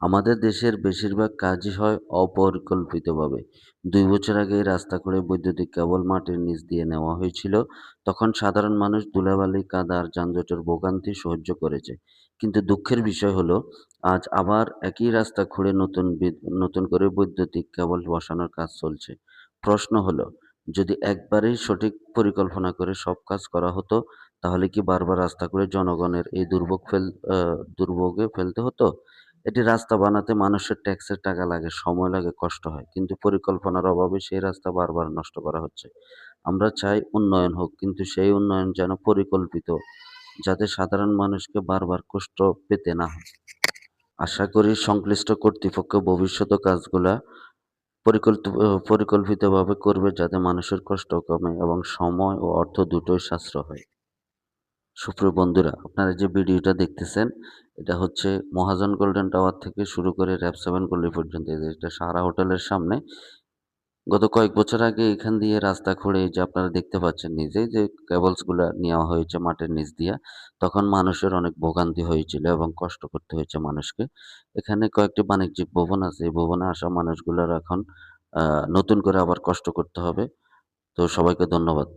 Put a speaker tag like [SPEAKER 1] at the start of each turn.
[SPEAKER 1] আমাদের দেশের বেশিরভাগ কাজই হয় অপরিকল্পিতভাবে। ২ বছর আগে এই রাস্তা করে বৈদ্যুতিক কেবল মাটির নিচ দিয়ে নেওয়া হয়েছিল। তখন সাধারণ মানুষ ধুলাবালি, কাদা আর যানজটের ভোগান্তি সহ্য করেছে। কিন্তু দুঃখের বিষয় হলো, আজ আবার একই রাস্তা খুঁড়ে নতুন করে বৈদ্যুতিক কেবল বসানোর কাজ চলছে। প্রশ্ন হলো, যদি একবারেই সঠিক পরিকল্পনা করে সব কাজ করা হতো, তাহলে কি বারবার রাস্তা করে জনগণের এই দুর্ভোগে ফেলতে হতো? এটি রাস্তা বানাতে মানুষের ট্যাক্সের টাকা লাগে, সময় লাগে, কষ্ট হয়। কিন্তু পরিকল্পনার অভাবে সেই রাস্তা বারবার নষ্ট করা হচ্ছে। আমরা চাই উন্নয়ন হোক, কিন্তু সেই উন্নয়ন যেন পরিকল্পিত, যাতে সাধারণ মানুষকে বারবার কষ্ট পেতে না হয়। আশা করি সংশ্লিষ্ট কর্তৃপক্ষ ভবিষ্যতে কাজগুলা পরিকল্পিতভাবে করবে, যাতে মানুষের কষ্ট কমে এবং সময় ও অর্থ দুটোই সাশ্রয় হয়। সুপ্রিয় বন্ধুরা, আপনারা যে ভিডিওটা দেখতেছেন, এটা হচ্ছে মহাজন গোল্ডেন টাওয়ার থেকে শুরু করে র‍্যাব ৭ গলি পর্যন্ত। এই যে এটা সাহারা হোটেলের সামনে। গত কয়েক বছর আগে এখান দিয়ে রাস্তা খুঁড়ে এই যে আপনারা দেখতে পাচ্ছেন নিজেই যে কেবলস গুলা নেওয়া হয়েছে মাটির নিচ দিয়া। তখন মানুষের অনেক ভোগান্তি হয়েছিল এবং কষ্ট করতে হয়েছে মানুষকে। এখানে কয়েকটি বাণিজ্যিক ভবন আছে। এই ভবনে আসা মানুষগুলার এখন নতুন করে আবার কষ্ট করতে হবে। তো সবাইকে ধন্যবাদ।